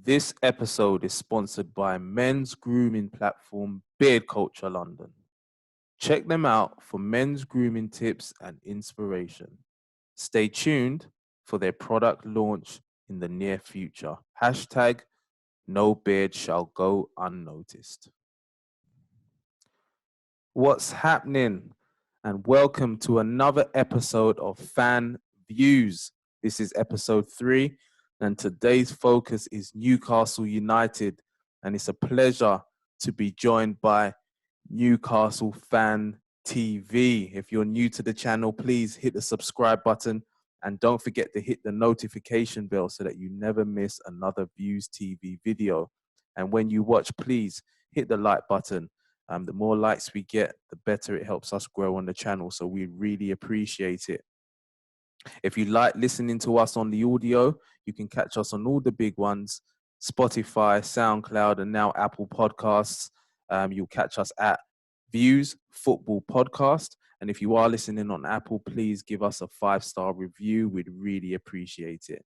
This episode is sponsored by men's grooming platform Beard Culture London. Check them out for men's grooming tips and inspiration. Stay tuned for their product launch in the near future. Hashtag no beard shall go unnoticed. What's happening? And welcome to another episode of Fan Views. This is episode 3, and today's focus is Newcastle United, and it's a pleasure to be joined by Newcastle Fan TV. If you're new to the channel, please hit the subscribe button and don't forget to hit the notification bell so that you never miss another Views TV video. And when you watch, please hit the like button. The more likes we get, the better it helps us grow on the channel. So we really appreciate it. If you like listening to us on the audio, you can catch us on all the big ones, Spotify, SoundCloud, and now Apple Podcasts. You'll catch us at Views Football Podcast. And if you are listening on Apple, please give us a 5-star review. We'd really appreciate it.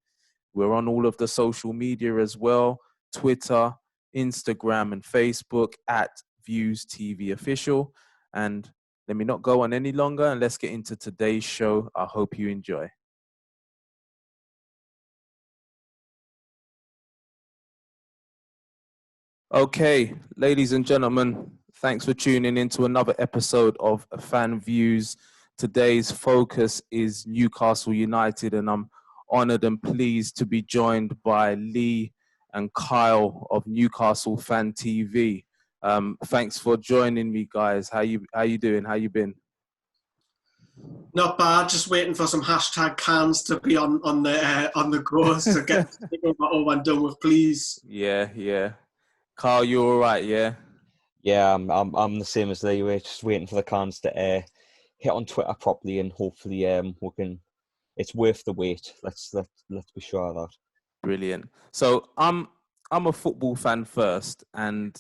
We're on all of the social media as well, Twitter, Instagram, and Facebook at Views TV Official. And let me not go on any longer and let's get into today's show. I hope you enjoy. Okay, ladies and gentlemen, thanks for tuning in to another episode of Fan Views. Today's focus is Newcastle United, and I'm honoured and pleased to be joined by Lee and Kyle of Newcastle Fan TV. Thanks for joining me, guys. How you doing? How you been? Not bad. Just waiting for some hashtag cans to be on the goes to get over and done with, please. Yeah. Kyle, you all right? Yeah. Yeah, I'm the same as Lee. We're just waiting for the cans to hit on Twitter properly, and hopefully we can. It's worth the wait. Let's be sure of that. Brilliant. So I'm a football fan first, and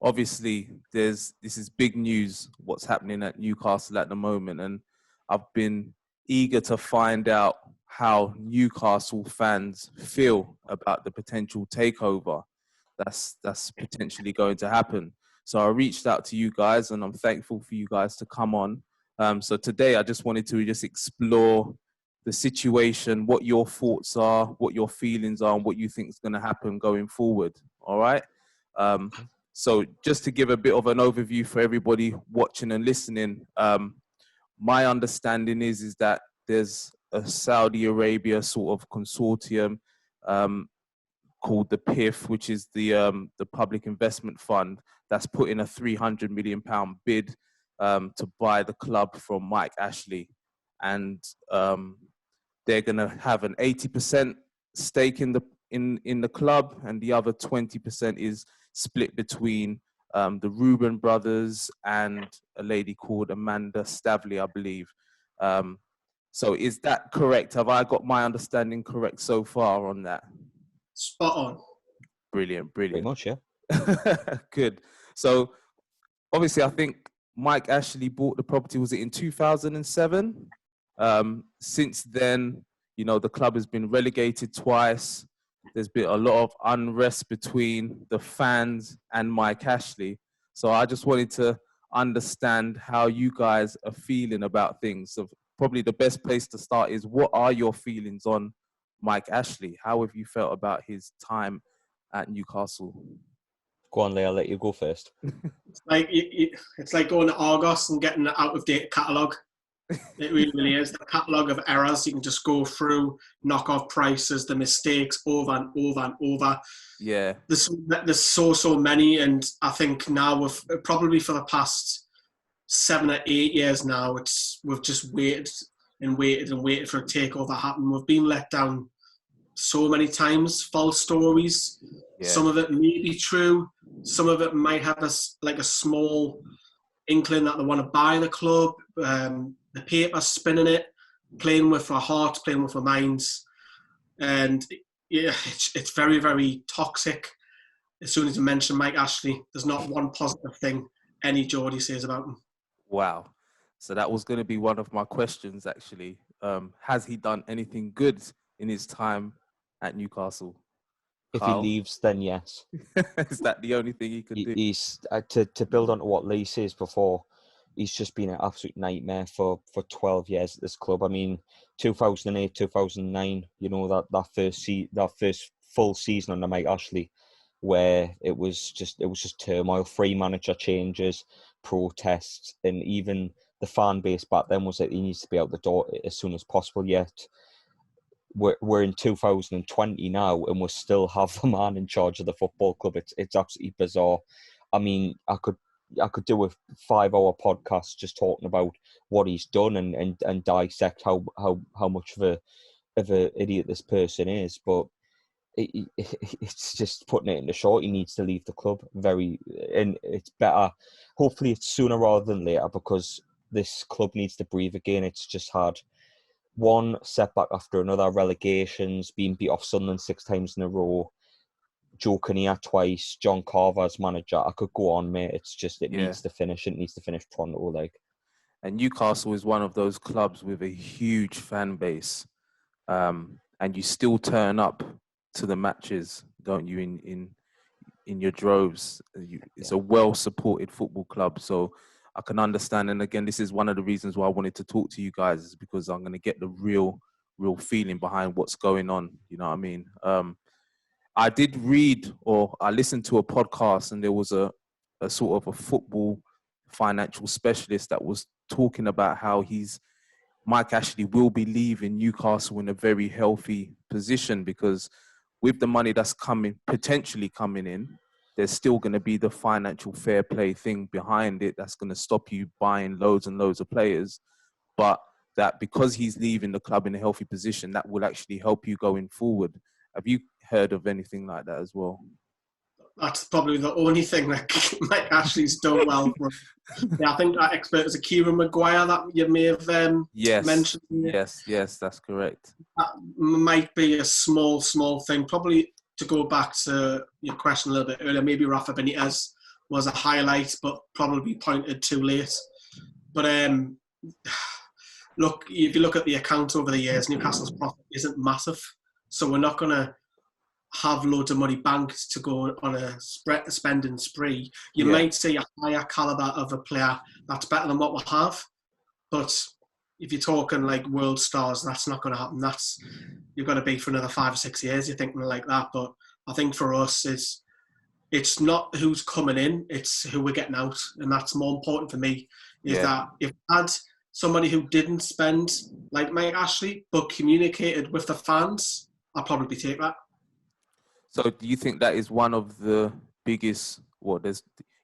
obviously this is big news what's happening at Newcastle at the moment, and I've been eager to find out how Newcastle fans feel about the potential takeover that's potentially going to happen. So I reached out to you guys, and I'm thankful for you guys to come on. So today I just wanted to just explore the situation, what your thoughts are, what your feelings are, and what you think is going to happen going forward. All right. So just to give a bit of an overview for everybody watching and listening, my understanding is that there's a Saudi Arabia sort of consortium called the PIF, which is the Public Investment Fund, that's put in a £300 million bid to buy the club from Mike Ashley, and they're going to have an 80% stake in the club, and the other 20% is split between the Reuben brothers and a lady called Amanda Stavely, I believe. So is that correct? Have I got my understanding correct so far on that? Spot on. Brilliant. Pretty much, yeah. Good. So obviously I think Mike Ashley bought the property, was it in 2007? Since then, the club has been relegated twice. There's been a lot of unrest between the fans and Mike Ashley. So I just wanted to understand how you guys are feeling about things. So probably the best place to start is, what are your feelings on Mike Ashley? How have you felt about his time at Newcastle? Go on, Lee, I'll let you go first. It's like going to Argos and getting an out-of-date catalogue. It really is. The catalogue of errors you can just go through, knock off prices, the mistakes over and over and over. Yeah. There's so many, and I think now probably for the past 7 or 8 years now, we've just waited for a takeover to happen. We've been let down so many times. False stories. Yeah. Some of it may be true. Some of it might have a small inkling that they want to buy the club. The paper spinning it, playing with our hearts, playing with our minds, and yeah, it's very, very toxic. As soon as you mention Mike Ashley, there's not one positive thing any Geordie says about him. Wow. So that was going to be one of my questions, actually. Has he done anything good in his time at Newcastle? If he Carl? leaves, then yes. Is that the only thing he could do? He's to build on to what Lee says before. He's just been an absolute nightmare for 12 years at this club. I mean, 2008, 2009. You know that first full season under Mike Ashley, where it was just turmoil, 3 manager changes, protests, and even the fan base back then was that he needs to be out the door as soon as possible. Yet we're in 2020 now, and we still have the man in charge of the football club. It's absolutely bizarre. I mean, I could do a 5-hour podcast just talking about what he's done and dissect how much of a idiot this person is, but it's just putting it into short. He needs to leave the club and it's better. Hopefully, it's sooner rather than later, because this club needs to breathe again. It's just had one setback after another, relegations, being beat off Sunderland 6 times in a row, Joe Kinnear twice, John Carver as manager. I could go on, mate. It's just, it needs to finish. It needs to finish pronto, like. And Newcastle is one of those clubs with a huge fan base. And you still turn up to the matches, don't you, in your droves. It's a well-supported football club. So I can understand. And again, this is one of the reasons why I wanted to talk to you guys, is because I'm going to get the real feeling behind what's going on. You know what I mean? I did read, or I listened to a podcast, and there was a sort of a football financial specialist that was talking about how Mike Ashley will be leaving Newcastle in a very healthy position, because with the money that's potentially coming in, there's still going to be the financial fair play thing behind it that's going to stop you buying loads and loads of players. But that because he's leaving the club in a healthy position, that will actually help you going forward. Have you heard of anything like that as well? That's probably the only thing that Mike Ashley's done well for. Yeah, I think that expert is a Kieran Maguire that you may have mentioned. Yes, that's correct. That might be a small thing. Probably to go back to your question a little bit earlier, maybe Rafa Benitez was a highlight, but probably pointed too late. But look, if you look at the account over the years, Newcastle's profit isn't massive. So we're not going to have loads of money banked to go on a spending spree. You might see a higher calibre of a player that's better than what we have. But if you're talking like world stars, that's not going to happen. You're going to be for another 5 or 6 years, you're thinking like that. But I think for us, it's not who's coming in, it's who we're getting out. And that's more important for me, that if I had somebody who didn't spend like Mike Ashley, but communicated with the fans, I'd probably take that. So do you think that is one of the biggest,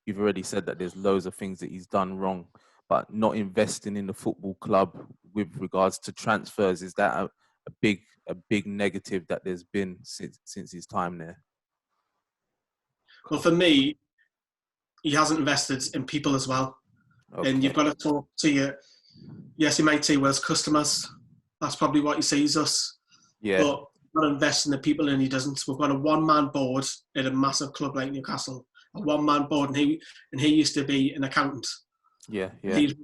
you've already said that there's loads of things that he's done wrong, but not investing in the football club with regards to transfers, is that a big negative that there's been since his time there? Well, for me, he hasn't invested in people as well. Okay. And you've got to talk to yes, you might say, well, as customers, that's probably what he sees us. Yeah. But not investing in the people, and he doesn't. We've got a one-man board at a massive club like Newcastle, a one-man board, and he used to be an accountant. Yeah. He's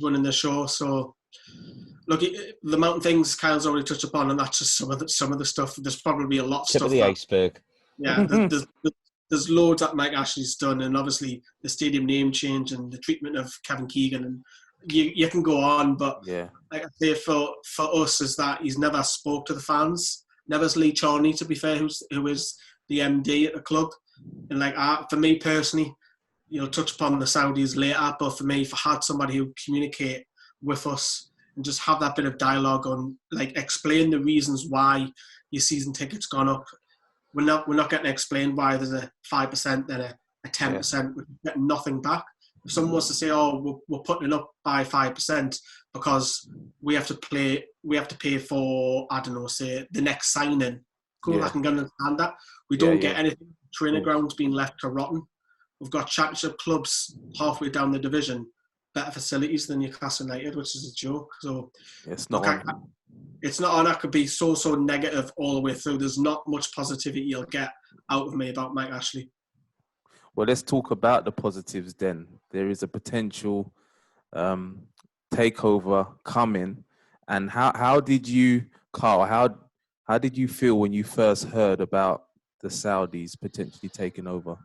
running the show. So, look, the amount of things Kyle's already touched upon, and that's just some of the stuff. There's probably a lot of Tip stuff. Of the iceberg. Yeah, there's loads that Mike Ashley's done, and obviously the stadium name change and the treatment of Kevin Keegan, and you can go on. But like I say, for us, is that he's never spoke to the fans. Never's Lee Charney, to be fair, who is the MD at the club. And like for me personally, touch upon the Saudis later, but for me, if I had somebody who communicate with us and just have that bit of dialogue on, like, explain the reasons why your season ticket's gone up. We're not getting explained why there's a 5% then a 10%. We're getting nothing back. If someone wants to say, "Oh, we're putting it up by 5% because we have to pay for, I don't know, say the next signing," cool, I can understand that. We don't get anything. Training grounds being left to rotten. We've got championship clubs halfway down the division, better facilities than Newcastle United, which is a joke. So it's not on. It's not on. I could be so negative all the way through. There's not much positivity you'll get out of me about Mike Ashley. Well, let's talk about the positives then. There is a potential takeover coming. And how did you, Carl, how did you feel when you first heard about the Saudis potentially taking over?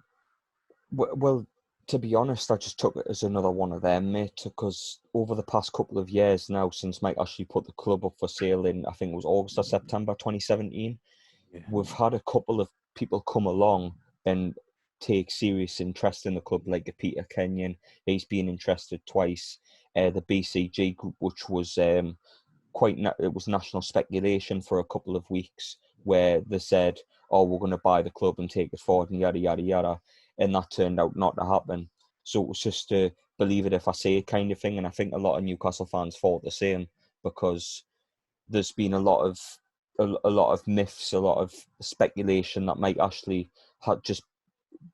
Well, to be honest, I just took it as another one of them, mate, because over the past couple of years now, since Mike Ashley put the club up for sale in, I think it was August or September 2017, we've had a couple of people come along and take serious interest in the club, like a Peter Kenyon. He's been interested twice. The BCG group, which was it was national speculation for a couple of weeks, where they said, "Oh, we're going to buy the club and take it forward," and yada yada yada, and that turned out not to happen. So it was just a believe it if I say it kind of thing, and I think a lot of Newcastle fans thought the same, because there's been a lot of myths, a lot of speculation that Mike Ashley just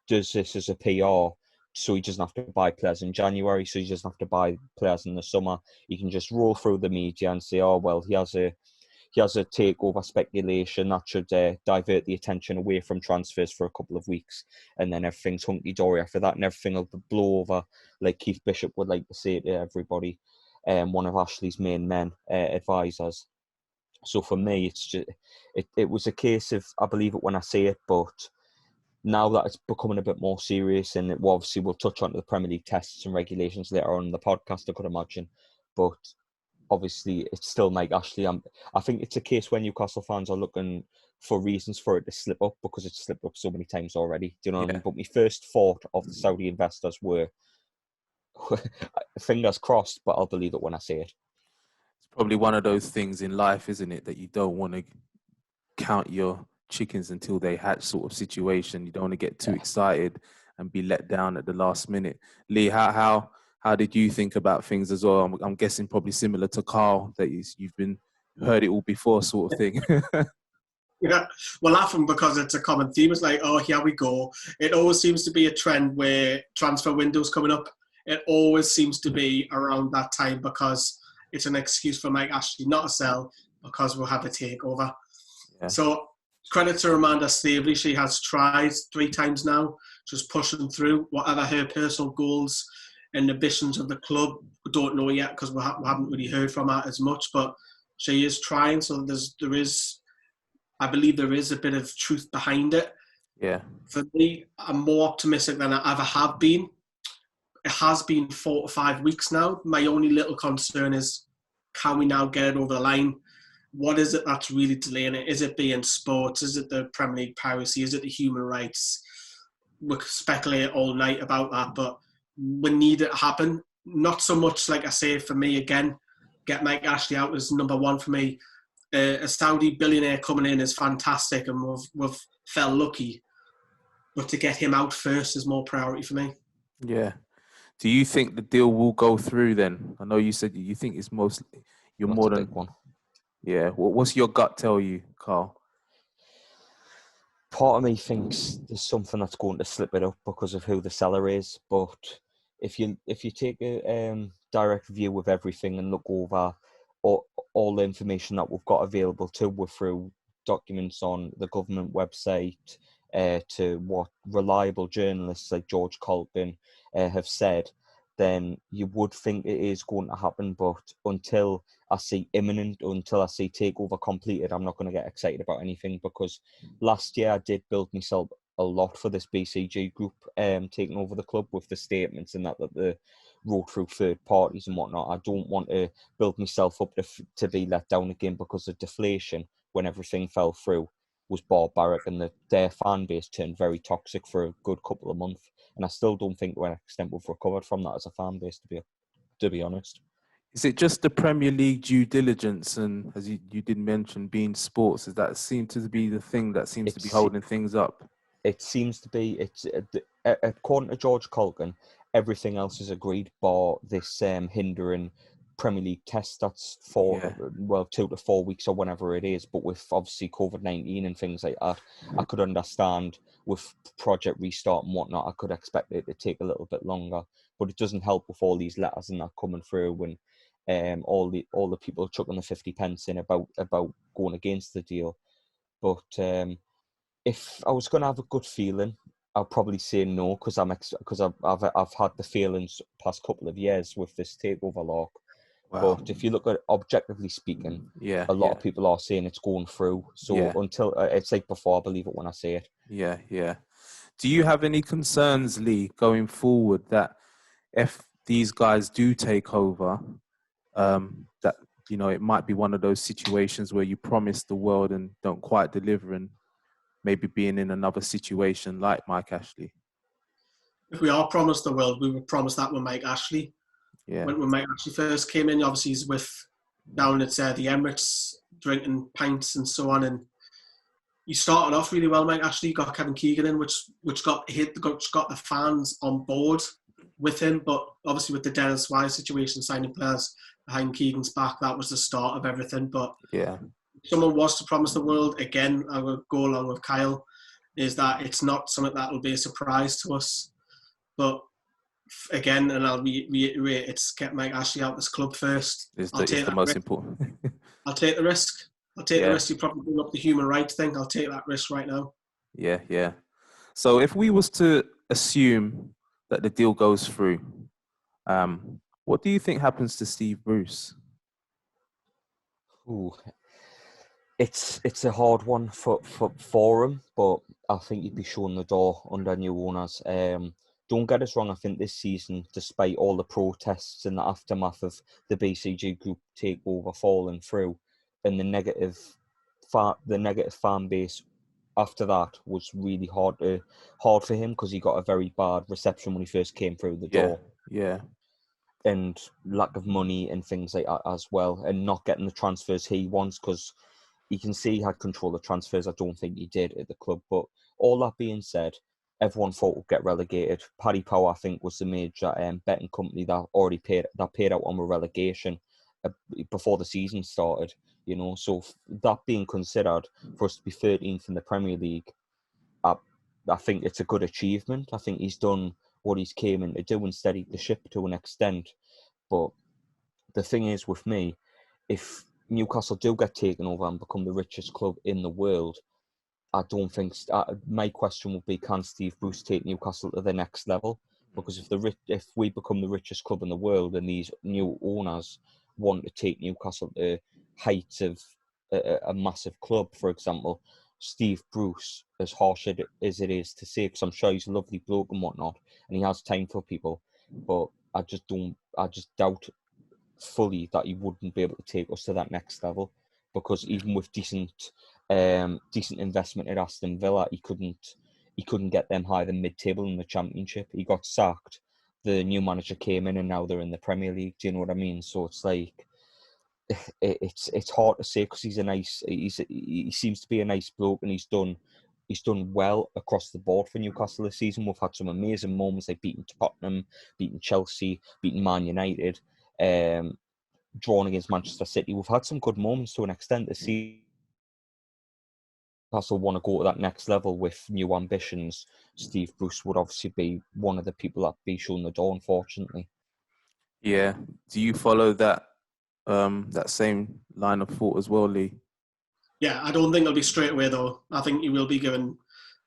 does this as a PR, so he doesn't have to buy players in January, so he doesn't have to buy players in the summer. He can just roll through the media and say, "Oh well, he has a takeover speculation that should divert the attention away from transfers for a couple of weeks, and then everything's hunky dory after that, and everything will blow over," like Keith Bishop would like to say to everybody, one of Ashley's main men, advisors. So for me, it's just it was a case of I believe it when I say it, but now that it's becoming a bit more serious, and obviously we'll touch on the Premier League tests and regulations later on in the podcast, I could imagine, but obviously it's still Mike Ashley. I think it's a case where Newcastle fans are looking for reasons for it to slip up, because it's slipped up so many times already. Do you know what I mean? But my first thought of the Saudi investors were, fingers crossed, but I'll believe it when I say it. It's probably one of those things in life, isn't it, that you don't want to count your chickens until they hatch sort of situation. You don't want to get too excited and be let down at the last minute. Lee, how did you think about things as well? I'm guessing probably similar to Carl, that you've been heard it all before sort of thing. Yeah, we're laughing because it's a common theme. It's like, oh, here we go. It always seems to be a trend where transfer windows coming up. It always seems to be around that time, because it's an excuse for Mike Ashley not to sell, because we'll have a takeover. Yeah. So credit to Amanda Staveley. She has tried 3 times now, just pushing through whatever her personal goals and ambitions of the club. We don't know yet, because we haven't really heard from her as much, but she is trying. So I believe there is a bit of truth behind it. Yeah. For me, I'm more optimistic than I ever have been. It has been 4 to 5 weeks now. My only little concern is, can we now get it over the line? What is it that's really delaying it? Is it being sports? Is it the Premier League piracy? Is it the human rights? We could speculate all night about that, but we need it to happen. Not so much, like I say, for me, again, get Mike Ashley out is number one for me. A Saudi billionaire coming in is fantastic, and we've felt lucky. But to get him out first is more priority for me. Yeah. Do you think the deal will go through then? I know you said you think it's mostly That's more a than big one. Yeah. What's your gut tell you, Carl? Part of me thinks there's something that's going to slip it up because of who the seller is. But if you take a direct view of everything and look over all the information that we've got available to us through documents on the government website, to what reliable journalists like George Colton have said, then you would think it is going to happen. But until I see imminent, until I see takeover completed, I'm not going to get excited about anything, because last year I did build myself a lot for this BCG group taking over the club, with the statements and that they wrote through third parties and whatnot. I don't want to build myself up to be let down again, because of deflation when everything fell through was barbaric, and their fan base turned very toxic for a good couple of months. And I still don't think to an extent we've recovered from that as a fan base, to be honest. Is it just the Premier League due diligence, and as you did mention, being sports, does that seem to be the thing that seems to be holding things up? It seems to be. It's according to George Colgan, everything else is agreed, bar this hindering Premier League test that's 2 to 4 weeks or whenever it is. But with obviously COVID-19 and things like that, I could understand with Project Restart and whatnot, I could expect it to take a little bit longer. But it doesn't help with all these letters and that coming through, and all the people chucking the 50 pence in about going against the deal. But if I was going to have a good feeling, I'll probably say no, because I've had the feelings past couple of years with this takeover lock. Wow. But if you look at it objectively speaking, Yeah. a lot of people are saying it's going through. So Yeah. until it's like before, I believe it when I say it. Yeah. Yeah. Do you have any concerns, Lee, going forward that if these guys do take over, that it might be one of those situations where you promise the world and don't quite deliver, and maybe being in another situation like Mike Ashley? If we are promised the world, we were promised that with Mike Ashley. Yeah. When Mike Ashley first came in, obviously he's down at the Emirates, drinking pints and so on, and he started off really well. Mike Ashley got Kevin Keegan in, which got the fans on board with him. But obviously with the Dennis Wise situation, signing players behind Keegan's back, that was the start of everything. But Yeah. if someone was to promise the world, again, I would go along with Kyle, is that it's not something that will be a surprise to us. But again, and I'll reiterate, it's get Mike Ashley out of this club first. It's the most important. I'll take the risk. I'll take Yeah. the risk. You probably bring up the human rights thing. I'll take that risk right now. Yeah, yeah. So if we was to assume that the deal goes through, what do you think happens to Steve Bruce? Ooh, it's a hard one for him, but I think he'd be showing the door under new owners. Don't get us wrong. I think this season, despite all the protests and the aftermath of the BCG group takeover falling through, and the negative fan base after that was really hard for him, because he got a very bad reception when he first came through the door. Yeah. And lack of money and things like that as well, and not getting the transfers he wants, because you can see he had control of transfers. I don't think he did at the club. But all that being said, everyone thought would get relegated. Paddy Power, I think, was the major betting company that already paid out on the relegation before the season started. So that being considered, for us to be 13th in the Premier League, I think it's a good achievement. I think he's done what he's came in to do and steadied the ship to an extent. But the thing is with me, if Newcastle do get taken over and become the richest club in the world, I don't think. My question would be: can Steve Bruce take Newcastle to the next level? Because if we become the richest club in the world and these new owners want to take Newcastle to heights of a massive club, for example, Steve Bruce, as harsh as it is to say, because I'm sure he's a lovely bloke and whatnot, and he has time for people, but I just doubt fully that he wouldn't be able to take us to that next level, because even with decent investment at Aston Villa, he couldn't get them higher than mid-table in the Championship. He got sacked. The new manager came in, and now they're in the Premier League. Do you know what I mean? So it's like it's hard to say, because he seems to be a nice bloke, and he's done well across the board for Newcastle this season. We've had some amazing moments, like beating Tottenham, beating Chelsea, beating Man United, drawn against Manchester City. We've had some good moments to an extent this season. Newcastle want to go to that next level with new ambitions. Steve Bruce would obviously be one of the people that be showing the door, unfortunately. Yeah. Do you follow that same line of thought as well, Lee? Yeah, I don't think it'll be straight away though. I think he will be given,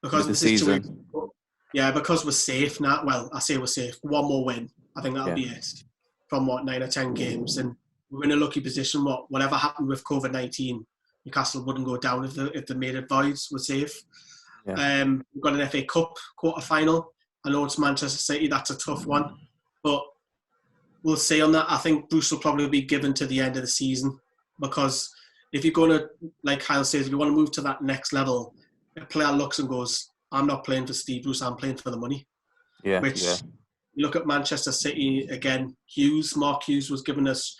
because of the situation. Season. Yeah, because we're safe now. Well, I say we're safe. One more win, I think that'll be it. From 9 or 10 games, and we're in a lucky position. Whatever happened with COVID-19, Newcastle wouldn't go down if they made it voids. We're safe. Yeah. We've got an FA Cup quarter-final. I know it's Manchester City. That's a tough one, but we'll see on that. I think Bruce will probably be given to the end of the season, because if you're going to, like Kyle says, if you want to move to that next level, a player looks and goes, I'm not playing for Steve Bruce, I'm playing for the money. Yeah. Which, you look at Manchester City again, Mark Hughes was giving us,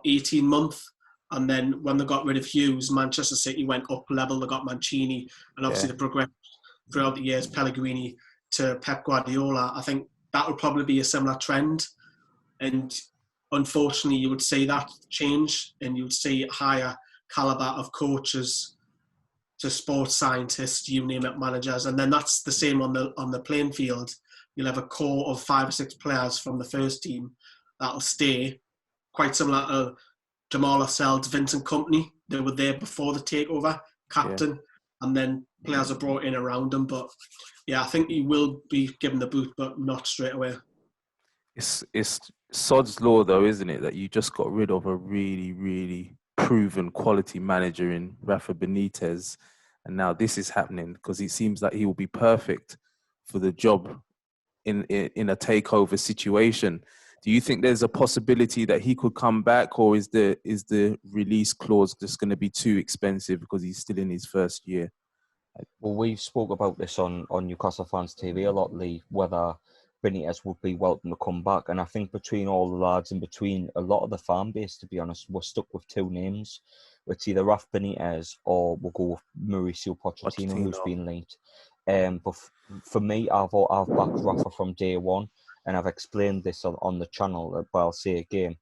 18 months? And then when they got rid of Hughes, Manchester City went up level. They got Mancini, and obviously they progressed throughout the years, Pellegrini to Pep Guardiola. I think that would probably be a similar trend. And unfortunately, you would see that change, and you would see higher caliber of coaches to sports scientists, you name it, managers. And then that's the same on the playing field. You'll have a core of 5 or 6 players from the first team that'll stay, quite similar to Jamal Lascelles, Vincent Kompany. They were there before the takeover, captain, and then players are brought in around him. But yeah, I think he will be given the boot, but not straight away. It's sod's law, though, isn't it? That you just got rid of a really, really proven quality manager in Rafa Benitez, and now this is happening because it seems like he will be perfect for the job in a takeover situation. Do you think there's a possibility that he could come back, or is the release clause just going to be too expensive because he's still in his first year? Well, we've spoke about this on Newcastle Fans TV a lot, Lee, whether Benitez would be welcome to come back. And I think between all the lads and between a lot of the fan base, to be honest, we're stuck with two names. It's either Raf Benitez or we'll go with Mauricio Pochettino, who's been linked. But for me, I've backed Rafa from day one, and I've explained this on the channel, but I'll say again,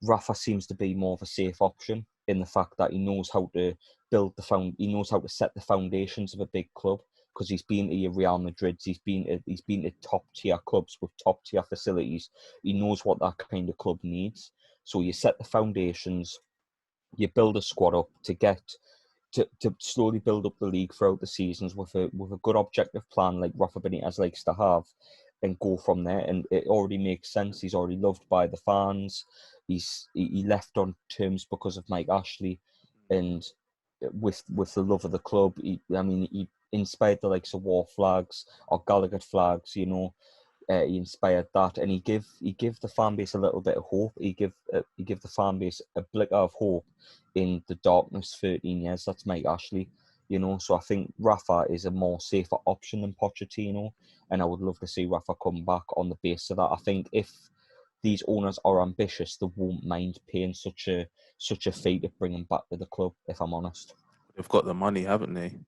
Rafa seems to be more of a safe option in the fact that he knows how to he knows how to set the foundations of a big club, because he's been to your Real Madrids, he's been to top tier clubs with top tier facilities. He knows what that kind of club needs. So you set the foundations, you build a squad up to slowly build up the league throughout the seasons with a good objective plan like Rafa Benitez likes to have, and go from there. And it already makes sense. He's already loved by the fans. He left on terms because of Mike Ashley, and with the love of the club, he inspired the likes of War Flags or Gallagher Flags. He inspired that, and he give the fan base a little bit of hope. He give the fan base a blicker of hope in the darkness. 13 years. That's Mike Ashley. So I think Rafa is a more safer option than Pochettino, and I would love to see Rafa come back on the basis of that. I think if these owners are ambitious, they won't mind paying such a fee to bring him back to the club, if I'm honest. They've got the money, haven't they?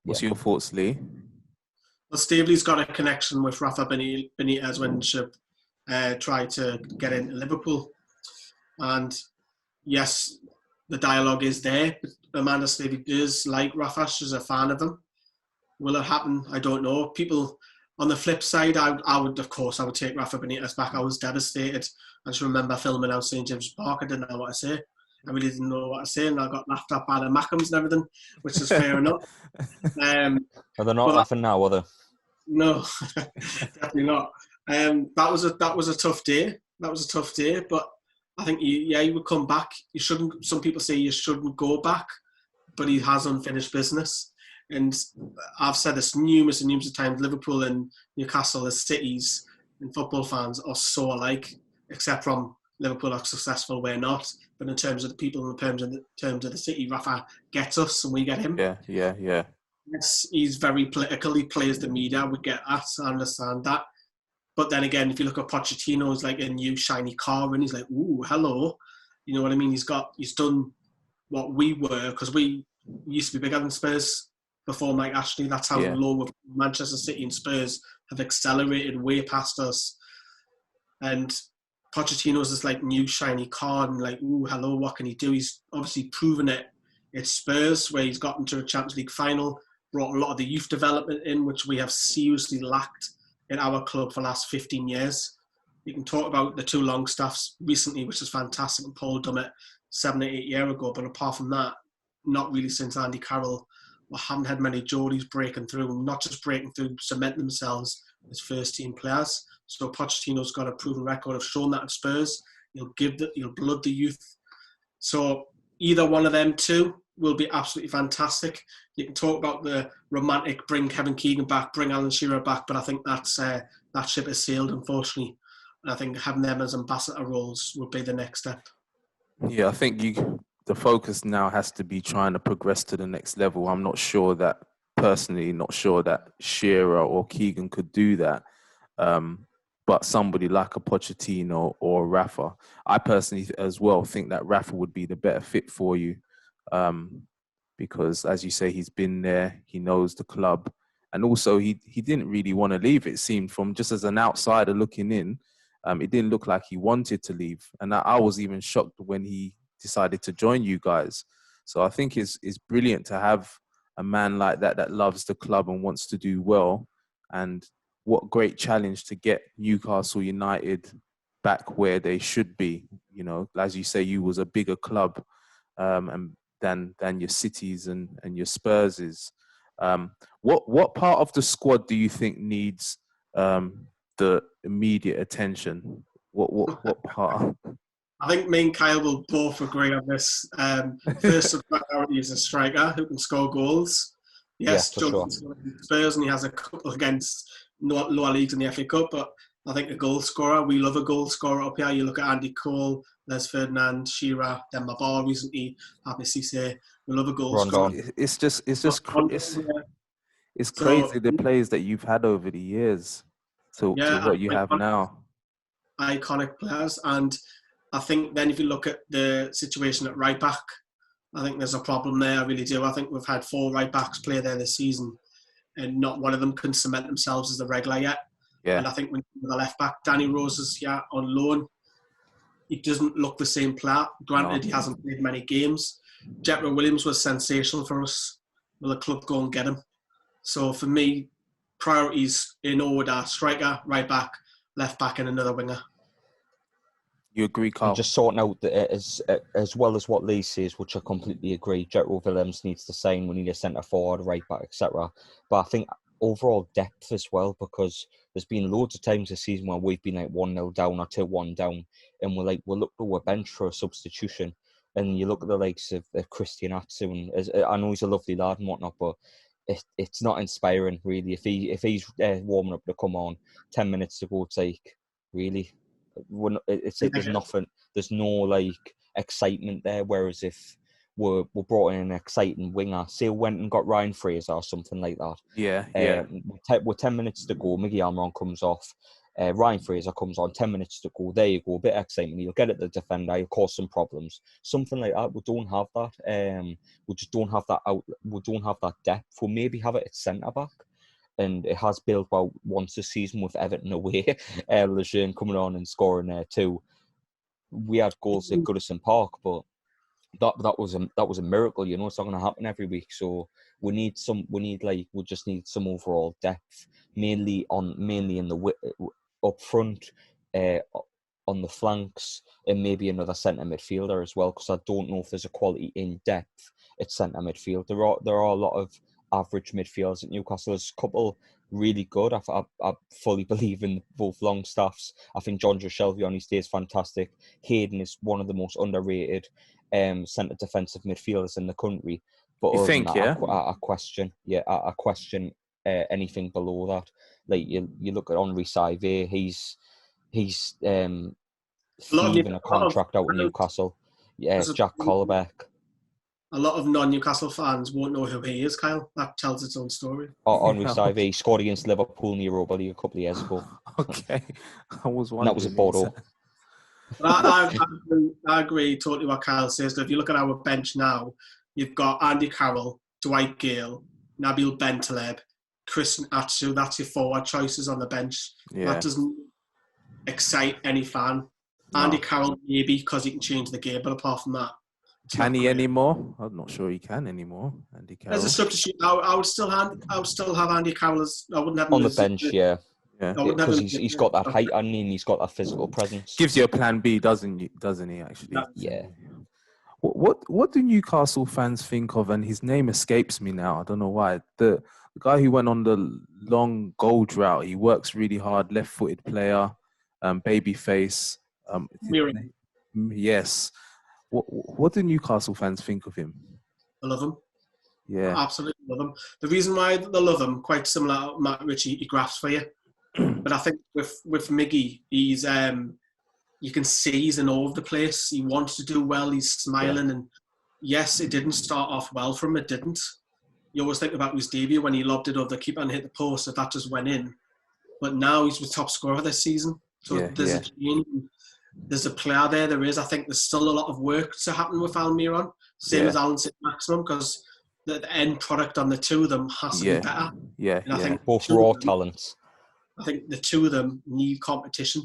What's your thoughts, Lee? Well, Staveley's got a connection with Rafa Benitez when she tried to get into Liverpool. And yes, the dialogue is there. Amanda Staveley does like Rafa. She's a fan of him. Will it happen? I don't know. People on the flip side, I would take Rafa Benitez back. I was devastated. I just remember filming out St. James Park. I didn't know what to say. I really didn't know what to say, and I got laughed at by the Mackhams and everything, which is fair enough. Are they not laughing now, are they? No, definitely not. That was a tough day. That was a tough day, but I think he would come back. You shouldn't. Some people say you shouldn't go back, but he has unfinished business. And I've said this numerous and numerous of times. Liverpool and Newcastle as cities and football fans are so alike, except from Liverpool are successful, we're not. But in terms of the people, in terms of the city, Rafa gets us and we get him. Yeah. Yes, he's very political. He plays the media. We get that. I understand that. But then again, if you look at Pochettino, he's like a new shiny car, and he's like, "Ooh, hello," you know what I mean? He's done what we were, because we used to be bigger than Spurs before Mike Ashley. That's how low Manchester City and Spurs have accelerated way past us. And Pochettino's this like new shiny car, and like, "Ooh, hello, what can he do?" He's obviously proven it at Spurs, where he's gotten to a Champions League final, brought a lot of the youth development in, which we have seriously lacked in our club for the last 15 years. You can talk about the two Longstaffs recently, which is fantastic, and Paul done it 7 or 8 years ago. But apart from that, not really since Andy Carroll. We haven't had many Geordies breaking through, not just breaking through, cementing themselves as first-team players. So Pochettino's got a proven record of showing that at Spurs. He'll blood the youth. So either one of them two will be absolutely fantastic. You can talk about the romantic, bring Kevin Keegan back, bring Alan Shearer back, but I think that ship has sailed, unfortunately. And I think having them as ambassador roles would be the next step. Yeah, I think the focus now has to be trying to progress to the next level. I'm not sure that Shearer or Keegan could do that. But somebody like a Pochettino or Rafa, I personally as well think that Rafa would be the better fit for you. Because as you say, he's been there, he knows the club, and also he didn't really want to leave. It seemed, from just as an outsider looking in, it didn't look like he wanted to leave. And I was even shocked when he decided to join you guys. So I think it's brilliant to have a man like that loves the club and wants to do well. And what great challenge to get Newcastle United back where they should be. You know, as you say, you was a bigger club than your Cities and your Spurs is. What part of the squad do you think needs the immediate attention? What part? I think me and Kyle will both agree on this. First priority is a striker who can score goals. Yes, Yeah, for sure. Spurs, and he has a couple against lower leagues in the FA Cup, but I think a goal scorer. We love a goal scorer up here. You look at Andy Cole, Les Ferdinand, Shearer, Demba Ba recently, Happy Cisse. We love a goal Rondon. scorer. It's So, crazy the players that you've had over the years to what you have now. Iconic players, and I think then if you look at the situation at right back, I think there's a problem there. I really do. I think we've had 4 right backs play there this season, and not one of them can cement themselves as the regular yet. Yeah. And I think when the left back, Danny Rose is here on loan. He doesn't look the same player. Granted, he hasn't played many games. Jetro Williams was sensational for us. Will the club go and get him? So for me, priorities in order: striker, right back, left back, and another winger. You agree, Carl? And just sorting out as well as what Lee says, which I completely agree. Jetro Willems needs to sign. We need a centre forward, right back, etc. But I think overall depth as well, because there's been loads of times this season where we've been like 1-0 down or 2-1 down, and we'll look to a bench for a substitution. And you look at the likes of Christian Atsu, and I know he's a lovely lad and whatnot, but it's not inspiring really. If he's warming up to come on, 10 minutes to go, it's like really. It's like there's no like excitement there. Whereas if we brought in an exciting winger, say we went and got Ryan Fraser or something like that. Yeah. With 10 minutes to go, Miggy Almiron comes off. Ryan Fraser comes on, 10 minutes to go. There you go, a bit of excitement. You'll get at the defender, you'll cause some problems. Something like that. We don't have that. We just don't have that outlet. We don't have that depth. We'll maybe have it at centre back. And it has built well once this season with Everton away. Lejeune coming on and scoring there too. We had goals at Goodison Park, but that was a miracle. You know, it's not going to happen every week. So we just need some overall depth, mainly in the up front, on the flanks, and maybe another centre midfielder as well. Because I don't know if there's a quality in depth at centre midfield. There are a lot of average midfielders at Newcastle. There's a couple really good. I fully believe in both Longstaffs. I think Jonjo Shelvey on his day is fantastic. Hayden is one of the most underrated centre defensive midfielders in the country. But you think, I question anything below that. Like you look at Henri Saivet, he's leaving a contract out in Newcastle. Yeah, Jack Colbeck. A lot of non-Newcastle fans won't know who he is, Kyle. That tells its own story. Henri Saivet scored against Liverpool in the Europa League a couple of years ago. Okay. I was wondering. That was at Bordeaux. I agree totally what Kyle says. If you look at our bench now, you've got Andy Carroll, Dwight Gale, Nabil Bentaleb, Christian Atsu. That's your forward choices on the bench. Yeah. That doesn't excite any fan. No. Andy Carroll, maybe, because he can change the game, but apart from that, can he anymore? I'm not sure he can anymore. Andy Carroll. As a substitute, I would still have Andy Carroll as I wouldn't have him on the bench. Yeah, because he's got that height and he's got that physical presence. Gives you a plan B, doesn't he? Actually, yeah. What do Newcastle fans think of? And his name escapes me now. I don't know why. The guy who went on the long goal drought. He works really hard. Left-footed player, baby face. Yes. What do Newcastle fans think of him? I love him. Yeah. I absolutely love him. The reason why they love him, quite similar to Matt Ritchie, he grafts for you. But I think with Miggy, he's you can see he's in all of the place. He wants to do well. He's smiling. And yes, it didn't start off well for him. It didn't. You always think about his debut when he lobbed it over the keeper and hit the post, if that just went in. But now he's the top scorer this season. So there's a player there. There is. I think there's still a lot of work to happen with Almiron. Same as Alan St. Maximum, because the end product on the two of them has to be better. Yeah, and I think both raw talents. I think the two of them need competition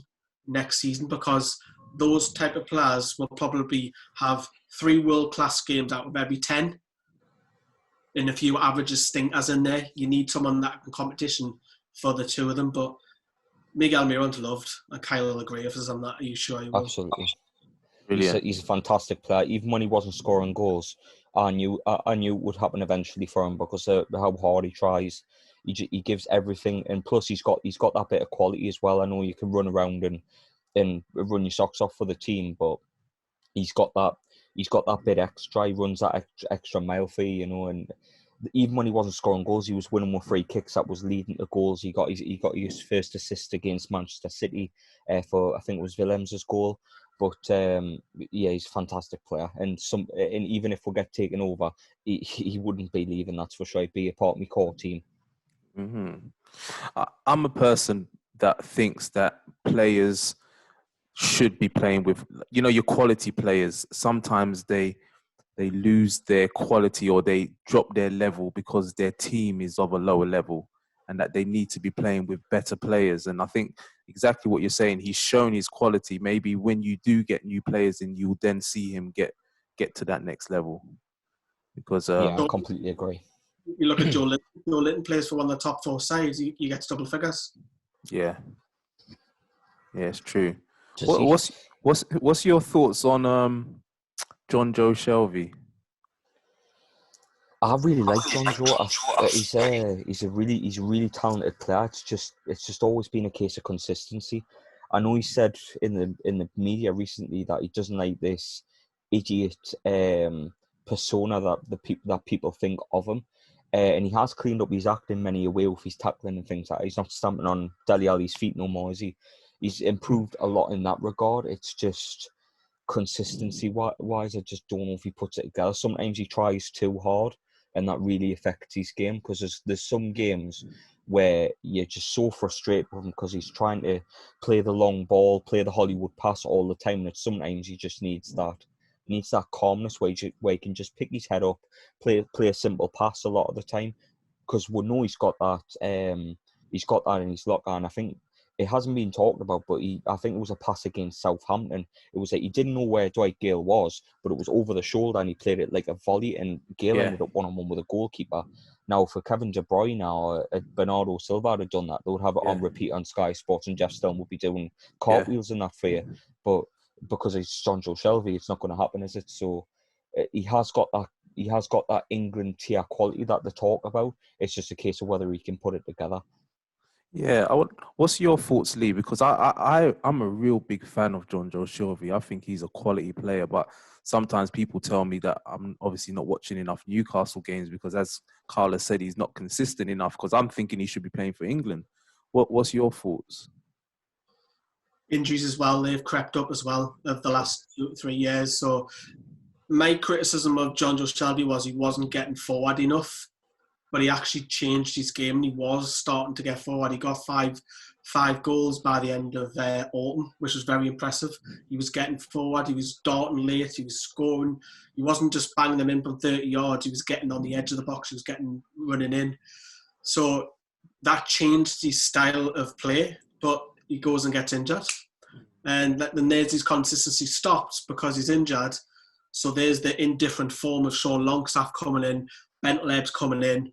next season, because those type of players will probably have 3 world-class games out of every 10. And a few averages stinkers in there. You need someone that can competition for the two of them. But Miguel Almiron's loved, and Kyle will agree with us on that. Are you sure he will? Absolutely. Brilliant. He's a fantastic player. Even when he wasn't scoring goals, I knew it would happen eventually for him, because of how hard he tries. He gives everything, and plus he's got that bit of quality as well. I know you can run around and and run your socks off for the team, but he's got that bit extra. He runs that extra mile for you, you know. And even when he wasn't scoring goals, he was winning with free kicks that was leading to goals. He got his first assist against Manchester City for, I think it was Willems's goal. But yeah, he's a fantastic player, and even if we get taken over, he wouldn't be leaving. That's for sure. He'd be a part of my core team. I'm a person that thinks that players should be playing with, you know, your quality players. Sometimes they lose their quality or they drop their level because their team is of a lower level, and that they need to be playing with better players. And I think exactly what you're saying, he's shown his quality. Maybe when you do get new players in, you'll then see him get to that next level. Because yeah, I completely agree. You look at Joe Linton. Joe Linton plays for one of the top 4 sides. You get double figures. Yeah, it's true. What's your thoughts on Jonjo Shelvey? I really like Jonjo. He's a really talented player. It's just always been a case of consistency. I know he said in the media recently that he doesn't like this idiot persona that people think of him. And he has cleaned up his act in many a way with his tackling and things like that. He's not stamping on Dele Alli's feet no more, is he? He's improved a lot in that regard. It's just consistency wise, I just don't know if he puts it together. Sometimes he tries too hard, and that really affects his game, because there's some games where you're just so frustrated with him because he's trying to play the long ball, play the Hollywood pass all the time, that sometimes he just needs that calmness where he can just pick his head up, play a simple pass a lot of the time, because we know he's got that in his locker. And I think it hasn't been talked about, but I think it was a pass against Southampton. It was like he didn't know where Dwight Gale was, but it was over the shoulder and he played it like a volley, and Gale ended up one-on-one with a goalkeeper. Now, for Kevin De Bruyne or Bernardo Silva had done that, they would have it on repeat on Sky Sports, and Jeff Stone would be doing cartwheels in that for you. But because it's Jonjo Shelvey, it's not going to happen, is it? So he has got that England tier quality that they talk about. It's just a case of whether he can put it together. Yeah, what's your thoughts, Lee? Because I'm a real big fan of Jonjo Shelvey. I think he's a quality player, but sometimes people tell me that I'm obviously not watching enough Newcastle games because, as Carla said, he's not consistent enough, because I'm thinking he should be playing for England. What's your thoughts? Injuries as well, they've crept up as well of the last 2-3 years. So my criticism of Jonjo Shelvey was he wasn't getting forward enough, but he actually changed his game and he was starting to get forward. He got five goals by the end of autumn, which was very impressive. He was getting forward, he was darting late, he was scoring. He wasn't just banging them in from 30 yards, he was getting on the edge of the box, he was running in. So that changed his style of play, but he goes and gets injured. And then there's his consistency stops because he's injured. So there's the indifferent form of Sean Longstaff coming in, Bentleb's coming in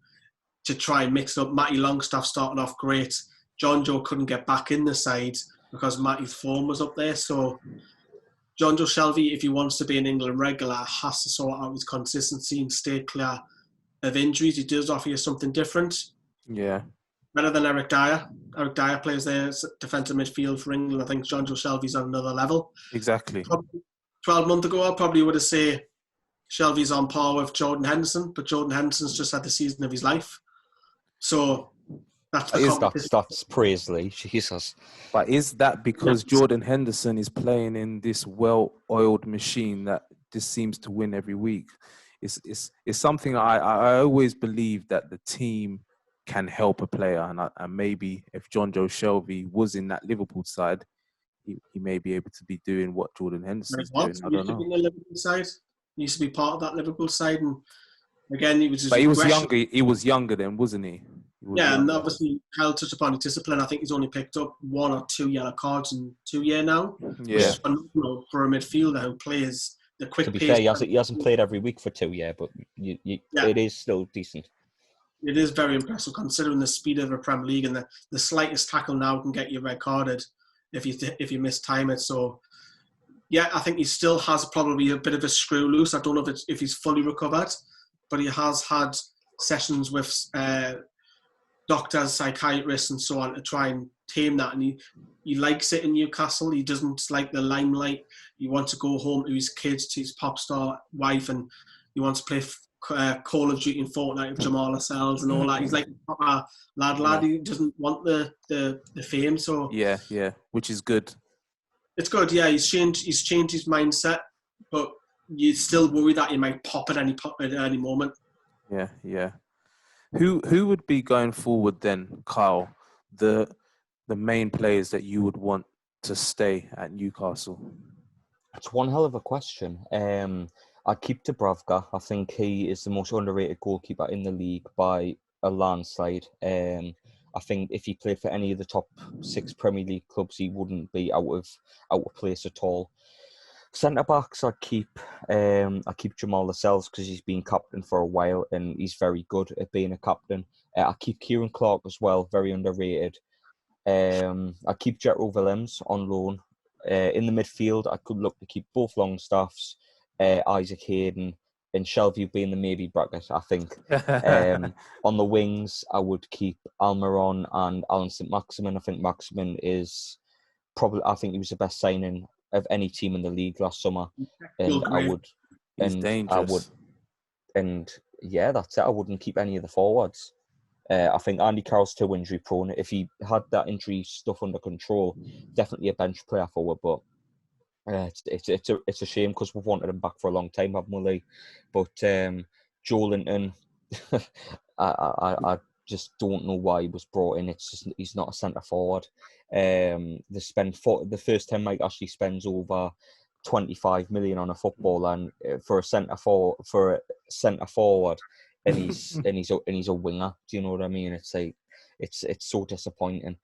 to try and mix it up. Matty Longstaff started off great. Jonjo couldn't get back in the side because Matty's form was up there. So Jonjo Shelvey, if he wants to be an England regular, has to sort out his consistency and stay clear of injuries. He does offer you something different. Yeah. Better than Eric Dyer. Eric Dyer plays there defensive midfield for England. I think Jonjo Shelvey's on another level. Exactly. 12 months ago, I probably would have said Shelvey's on par with Jordan Henderson, but Jordan Henderson's just had the season of his life. So that's the competition. That's praise, Lee. Jesus. But is that because Jordan Henderson is playing in this well-oiled machine that just seems to win every week? It's something I always believe that the team can help a player, and maybe if Jonjo Shelvey was in that Liverpool side, he may be able to be doing what Jordan Henderson's doing. I don't know. In the Liverpool side, he used to be part of that Liverpool side, and again, he was just. But he was younger. He was younger then, wasn't he? Yeah, and obviously, Kyle touched upon his discipline. I think he's only picked up 1 or 2 yellow cards in 2 years now. Yeah. Which is phenomenal for a midfielder who plays the quick pace. To be fair, he hasn't played every week for 2 years, but it is still decent. It is very impressive considering the speed of the Premier League, and the slightest tackle now can get you red carded if you mistime it. So, yeah, I think he still has probably a bit of a screw loose. I don't know if he's fully recovered, but he has had sessions with doctors, psychiatrists, and so on to try and tame that. And he likes it in Newcastle. He doesn't like the limelight. He wants to go home to his kids, to his pop star wife, and he wants to play Call of Duty and Fortnite with Jamal Lascelles and all that. He's like a proper lad. Yeah. He doesn't want the fame. So yeah, which is good. it's good. Yeah, he's changed his mindset, but you're still worried that he might pop at any moment. Yeah. Who would be going forward then, Kyle? The main players that you would want to stay at Newcastle? It's one hell of a question. I'd keep Dubravka. I think he is the most underrated goalkeeper in the league by a landslide. I think if he played for any of the top 6 Premier League clubs, he wouldn't be out of place at all. Centre backs, I keep Jamal Lascelles because he's been captain for a while and he's very good at being a captain. I keep Kieran Clark as well, very underrated. I keep Jetro Willems on loan. In the midfield, I could look to keep both Longstaffs, Isaac Hayden, and Shelvey being the maybe bracket, I think. On the wings, I would keep Almiron and Alan St. Maximin. I think Maximin is I think he was the best signing of any team in the league last summer. And He's dangerous. Yeah, that's it. I wouldn't keep any of the forwards. I think Andy Carroll's too injury prone. If he had that injury stuff under control, definitely a bench player forward. But it's a shame because we've wanted him back for a long time, haven't we, Lee? But Joe Linton, I just don't know why he was brought in. It's just he's not a centre forward. The first time Mike Ashley spends over 25 million on a football and for a centre forward, and he's a winger. Do you know what I mean? It's like it's so disappointing.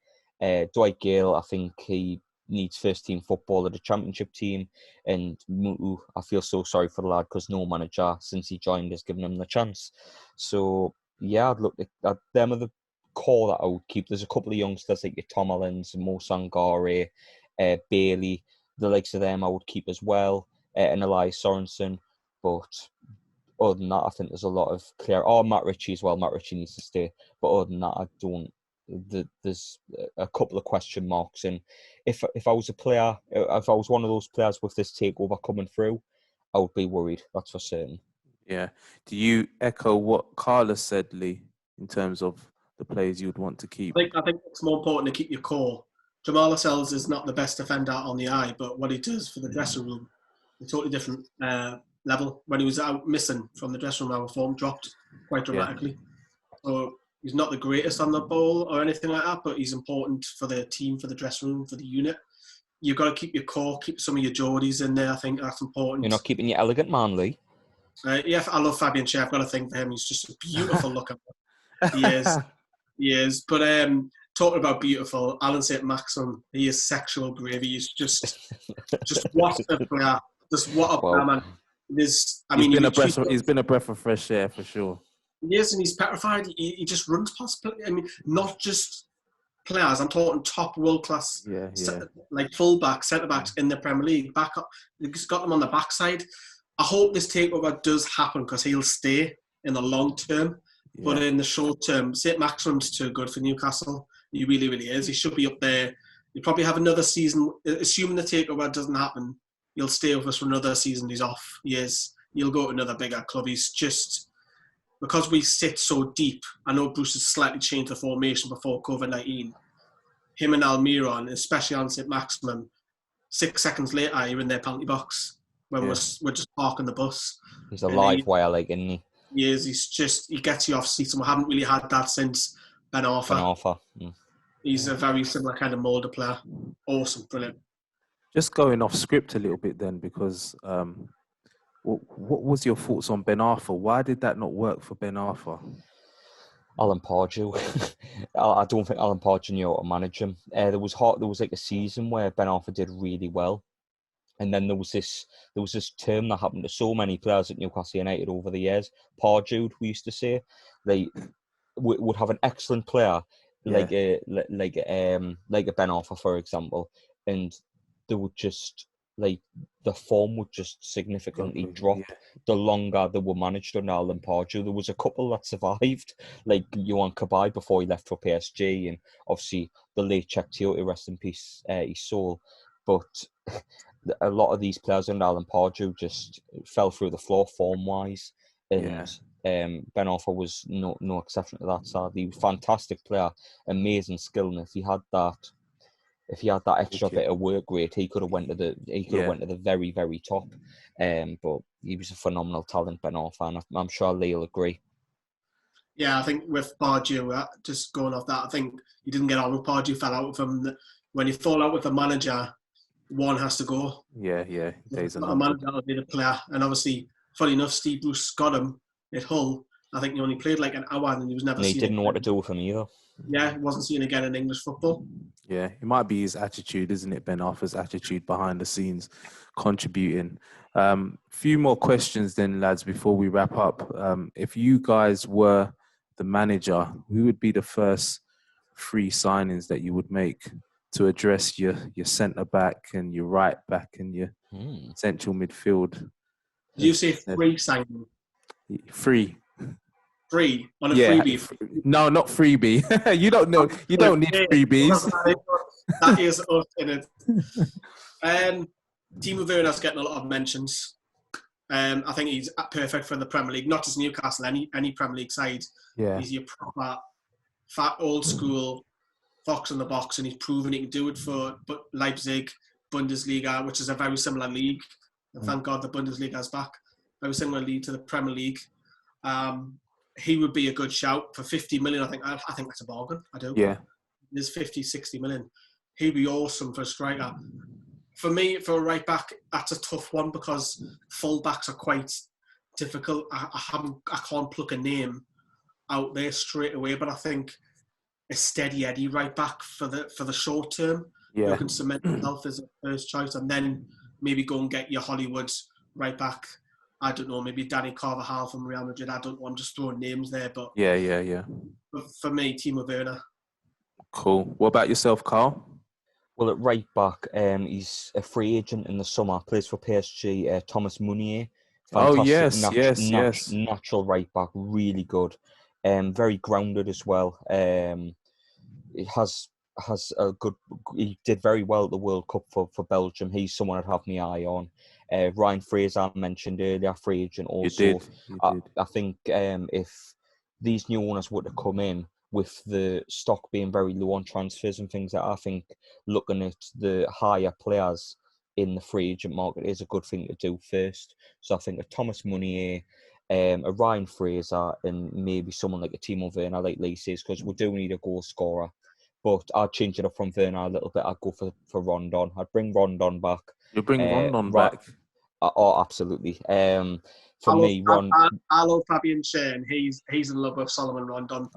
Dwight Gale, I think he needs first team football at the Championship team, and Mutu, I feel so sorry for the lad because no manager since he joined has given him the chance. So yeah, I'd look at them are the core that I would keep. There's a couple of youngsters like your Tom Allens, Mo Sangare, Bailey, the likes of them I would keep as well, and Elias Sorensen. But other than that, I think there's a lot of clear. Oh, Matt Ritchie as well. Matt Ritchie needs to stay. But other than that, I don't. There's a couple of question marks. And if I was a player, if I was one of those players with this takeover coming through, I would be worried. That's for certain. Yeah. Do you echo what Carla said, Lee, in terms of the players you would want to keep? I think it's more important to keep your core. Jamal Lascelles is not the best defender on the eye, but what he does for the dressing room, a totally different level. When he was out missing from the dressing room, our form dropped quite dramatically. Yeah. So he's not the greatest on the ball or anything like that, but he's important for the team, for the dressing room, for the unit. You've got to keep your core, keep some of your Geordies in there. I think that's important. You're not keeping your elegant man, Lee. Yeah, I love Fabian Schär. I've got to think for him. He's just a beautiful looking. He is. But talking about beautiful, Alan St. Maximin, he is sexual gravy. He's just what a player. Just what a player, man. He's been a breath of fresh air for sure. He is, and he's petrified. He just runs past. I mean, not just players. I'm talking top world class, like fullbacks, centre backs in the Premier League. Back up, he's got them on the backside. I hope this takeover does happen because he'll stay in the long term. Yeah. But in the short term, St. Maximin's too good for Newcastle. He really, really is. He should be up there. He'll probably have another season. Assuming the takeover doesn't happen, he'll stay with us for another season. He's off. He is. He'll go to another bigger club. He's just, because we sit so deep, I know Bruce has slightly changed the formation before COVID-19. Him and Almiron, especially on St. Maximin, 6 seconds later, you're in their penalty box when we're just parking the bus. He's a live wire, like, isn't he? He is. He gets you off seats, and we haven't really had that since Ben Arfa. He's a very similar kind of mould of player. Awesome, brilliant. Just going off script a little bit then, because what was your thoughts on Ben Arfa? Why did that not work for Ben Arfa? Alan Pardew. I don't think Alan Pardew knew how to manage him. There was like a season where Ben Arfa did really well. And then there was this term that happened to so many players at Newcastle United over the years. Pardew, we used to say, they would have an excellent player like a Ben Arfa, for example, and they would just the form would just significantly drop the longer they were managed under Alan Pardew. There was a couple that survived, like Yohan Cabaye before he left for PSG, and obviously the late Cheick, rest in peace, his soul. But a lot of these players under Alan Pardew just fell through the floor form-wise. And Ben Arthur was no exception to that, sadly. He was a fantastic player, amazing skill. And if he had that extra bit of work rate, he could have went to the very, very top. But he was a phenomenal talent, Ben Arthur, and I'm sure Lee will agree. Yeah, I think with Pardew, just going off that, I think he didn't get on with Pardew, fell out with him. When you fall out with the manager, one has to go. Yeah. Days the manager will be the player. And obviously, funny enough, Steve Bruce got him at Hull. I think he only played like an hour and he was never seen. He didn't know what to do with him either. Yeah, he wasn't seen again in English football. Yeah, it might be his attitude, isn't it? Ben Arthur's attitude behind the scenes contributing. Few more questions then, lads, before we wrap up. If you guys were the manager, who would be the first 3 signings that you would make to address your centre back and your right back and your central midfield? Did you say 3 signings? 3. 3 on a freebie? No, not freebie. You don't know. You don't need freebies. That is us in it. Timo Werner's getting a lot of mentions. I think he's perfect for the Premier League, not just Newcastle, any Premier League side. Yeah. He's your proper, fat, old school fox in the box, and he's proven he can do it for Leipzig, Bundesliga, which is a very similar league. And thank God the Bundesliga is back. Very similar league to the Premier League. He would be a good shout for 50 million. I think that's a bargain. I do. Yeah. There's 50, 60 million. He'd be awesome for a striker. For me, for a right back, that's a tough one because full backs are quite difficult. I can't pluck a name out there straight away, but I think a steady Eddie right back for the short term, who can cement himself as a first choice, and then maybe go and get your Hollywood right back. I don't know, maybe Danny Carvajal from Real Madrid. I don't know, I'm just throwing names there, but But for me, Timo Werner. Cool. What about yourself, Carl? Well, at right back, he's a free agent in the summer. Plays for PSG. Thomas Meunier. Fantastic, yes. Natural right back, really good. Very grounded as well. It has a good. He did very well at the World Cup for Belgium. He's someone I'd have my eye on. Ryan Fraser I mentioned earlier, free agent also. You did. I think if these new owners were to come in with the stock being very low on transfers and things like that, I think looking at the higher players in the free agent market is a good thing to do first. So I think a Thomas Meunier, a Ryan Fraser, and maybe someone like a Timo Werner, like Lee says, because we do need a goal scorer. But I'd change it up from Werner a little bit. I'd go for Rondon. I'd bring Rondon back. You'll bring Rondon back? Oh, absolutely. For me, I love Fabian Schär. He's in love with Solomon Rondon.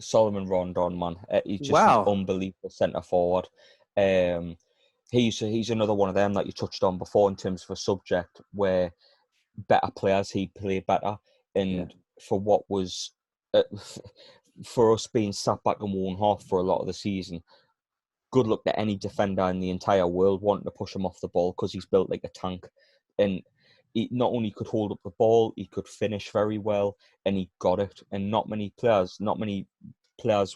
Solomon Rondon, man. He's just an unbelievable centre forward. He's another one of them that you touched on before in terms of a subject where better players, he'd play better. And for what was... for us being sat back and worn half for a lot of the season, good luck to any defender in the entire world wanting to push him off the ball because he's built like a tank. And he not only could hold up the ball, he could finish very well, and he got it. And not many players,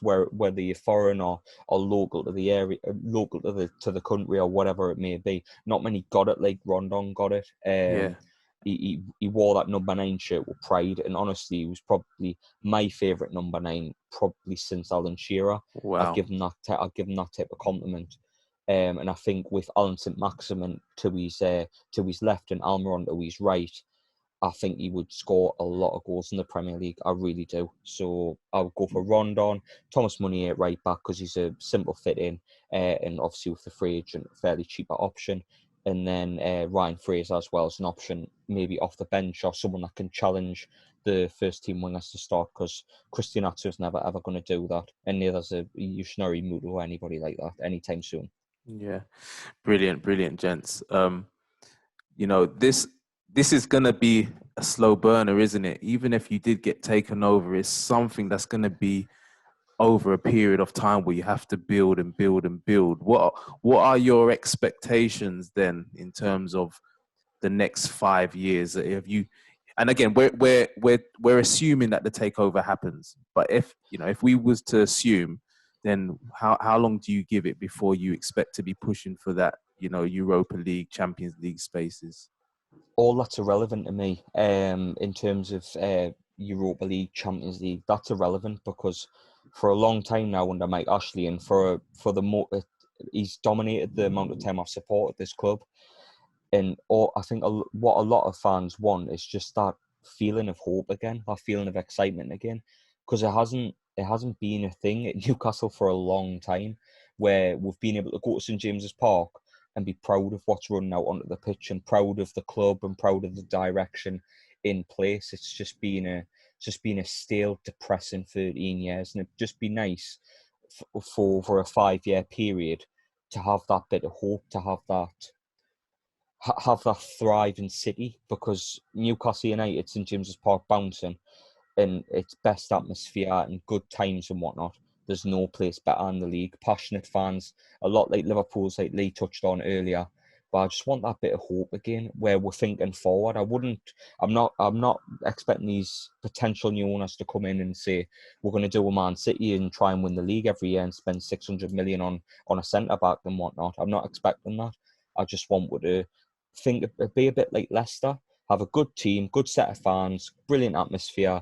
whether you're foreign or local to the area, local to the country or whatever it may be, not many got it like Rondon got it. He wore that number 9 shirt with pride, and honestly, he was probably my favourite number 9 probably since Alan Shearer. Wow. I've given that type of compliment. And I think with Alan St Maximin to his left and Almiron to his right, I think he would score a lot of goals in the Premier League. I really do. So I would go for Rondon, Thomas Meunier at right back because he's a simple fit in, and obviously with the free agent, fairly cheaper option. And then Ryan Fraser as well as an option, maybe off the bench or someone that can challenge the first team wingers to start, because Christian Atsu's never ever going to do that, and neither's a Yushinori Muto or anybody like that anytime soon. Yeah, brilliant, gents. This is going to be a slow burner, isn't it? Even if you did get taken over, it's something that's going to be over a period of time where you have to build and build and build. What are your expectations then in terms of the next 5 years? Have you? And again, we're assuming that the takeover happens, but if we was to assume then how long do you give it before you expect to be pushing for that, Europa League, Champions League spaces? All that's irrelevant to me. In terms of Europa League, Champions League, that's irrelevant because for a long time now under Mike Ashley, and he's dominated the amount of time I've supported this club. And I think what a lot of fans want is just that feeling of hope again, that feeling of excitement again, because it hasn't been a thing at Newcastle for a long time, where we've been able to go to St James's Park and be proud of what's running out onto the pitch and proud of the club and proud of the direction in place. It's just been a stale, depressing 13 years, and it'd just be nice for over a 5-year period to have that bit of hope, to have that thriving city, because Newcastle United, St James's Park bouncing, and its best atmosphere and good times and whatnot. There's no place better in the league. Passionate fans, a lot like Liverpool's, like Lee touched on earlier. But I just want that bit of hope again, where we're thinking forward. I'm not expecting these potential new owners to come in and say we're going to do a Man City and try and win the league every year and spend 600 million on a centre back and whatnot. I'm not expecting that. I just want to be a bit like Leicester, have a good team, good set of fans, brilliant atmosphere,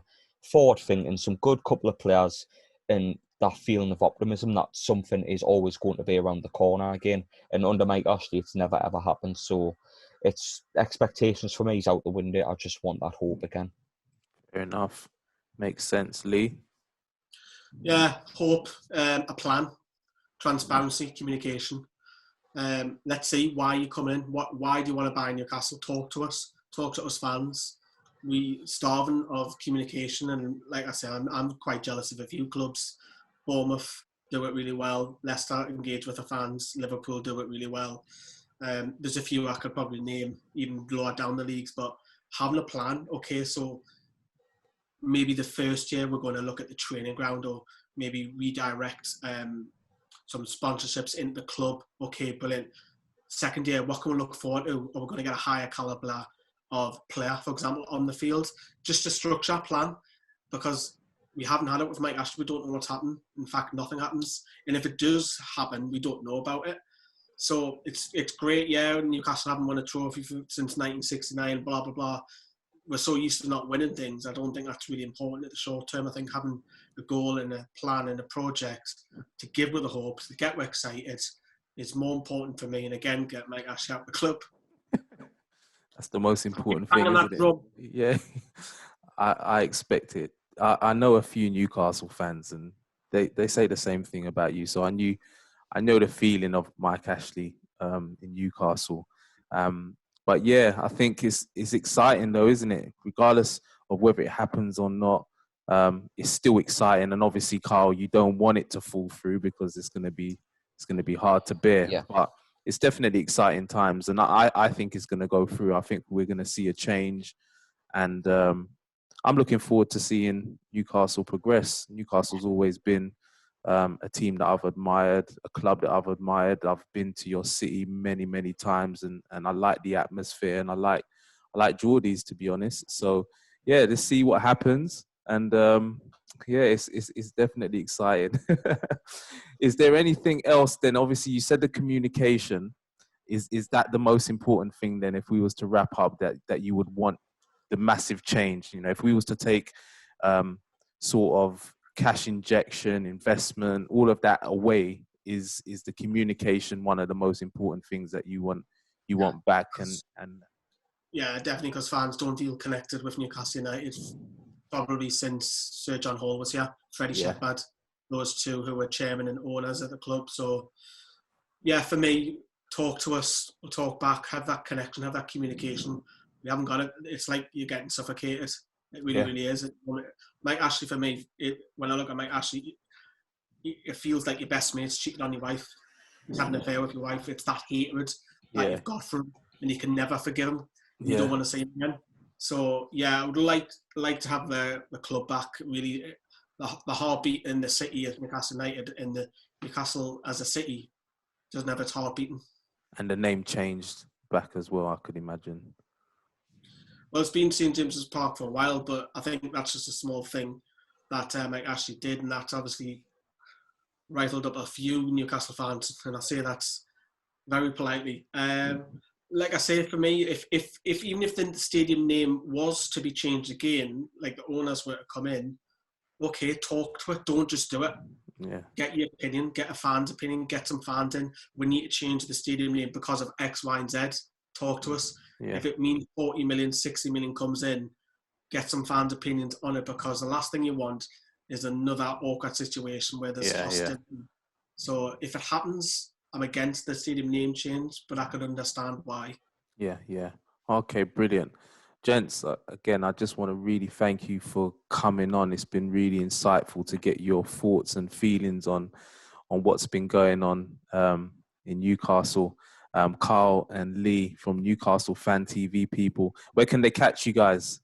forward thinking, some good couple of players, and that feeling of optimism that something is always going to be around the corner again. And under Mike Ashley, it's never ever happened. So it's expectations for me is out the window. I just want that hope again. Fair enough. Makes sense, Lee. Yeah, hope, a plan, transparency, communication. Let's see why you come in. Why do you want to buy Newcastle? Talk to us fans. We starving of communication, and like I say, I'm quite jealous of a few clubs. Bournemouth do it really well. Leicester engage with the fans. Liverpool do it really well. There's a few I could probably name even lower down the leagues, but having a plan. Okay, so maybe the first year we're going to look at the training ground, or maybe redirect some sponsorships into the club. Okay, brilliant. Second year, what can we look forward to? Are we going to get a higher calibre of player, for example, on the field? Just a structure plan, because we haven't had it with Mike Ashley. We don't know what's happened. In fact, nothing happens. And if it does happen, we don't know about it. So it's great, yeah, Newcastle haven't won a trophy since 1969, blah, blah, blah. We're so used to not winning things. I don't think that's really important at the short term. I think having a goal and a plan and a project to give with the hope, to get excited, is more important for me. And again, get Mike Ashley out of the club. That's the most important thing, isn't it? Yeah, I expect it. I know a few Newcastle fans, and they say the same thing about you. So I know the feeling of Mike Ashley in Newcastle. But yeah, I think it's exciting though, isn't it? Regardless of whether it happens or not, it's still exciting. And obviously, Carl, you don't want it to fall through because it's going to be hard to bear. Yeah. But it's definitely exciting times, and I think it's going to go through. I think we're going to see a change, and I'm looking forward to seeing Newcastle progress. Newcastle's always been a team that I've admired, a club that I've admired. I've been to your city many, many times, and I like the atmosphere, and I like Geordies, to be honest. So yeah, let's see what happens, and yeah, it's definitely exciting. Is there anything else then? Obviously, you said the communication. Is that the most important thing then? If we was to wrap up, that you would want the massive change, if we was to take sort of cash injection, investment, all of that away, is the communication one of the most important things that you want back? And yeah, definitely, because fans don't feel connected with Newcastle United probably since Sir John Hall was here, Freddie Shepherd, those two who were chairman and owners of the club. So yeah, for me, talk to us, talk back, have that connection, have that communication. We haven't got it. It's like you're getting suffocated. It really is. Mike Ashley, for me, when I look at Mike Ashley, it feels like your best mate's cheating on your wife. He's having an affair with your wife. It's that hatred that you've got for him, and you can never forgive him. You don't want to see him again. So yeah, I would like to have the club back. Really, the heartbeat in the city of Newcastle United, and the Newcastle as a city doesn't have its heart beating. And the name changed back as well, I could imagine. Well, it's been St James's Park for a while, but I think that's just a small thing that Mike Ashley did, and that's obviously rifled up a few Newcastle fans, and I say that very politely. Like I say, for me, if even if the stadium name was to be changed again, like the owners were to come in, okay, talk to it. Don't just do it. Yeah. Get your opinion, get a fan's opinion, get some fans in. We need to change the stadium name because of X, Y, and Z. Talk to us. Yeah. If it means 40 million, 60 million comes in, get some fans' opinions on it, because the last thing you want is another awkward situation where there's hostility. So if it happens, I'm against the stadium name change, but I could understand why. Yeah. Okay, brilliant. Gents, again, I just want to really thank you for coming on. It's been really insightful to get your thoughts and feelings on what's been going on in Newcastle. Carl and Lee from Newcastle Fan TV people, where can they catch you guys?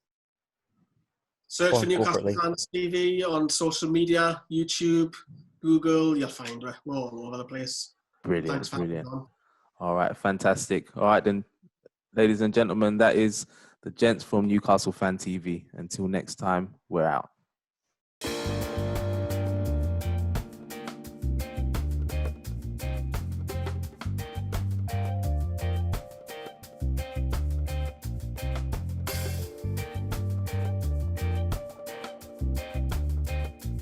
Search for Newcastle Fan TV on social media, YouTube, Google, you'll find it. We're all over the place. Brilliant, brilliant. All right, fantastic. All right, then, ladies and gentlemen, that is the gents from Newcastle Fan TV. Until next time, we're out.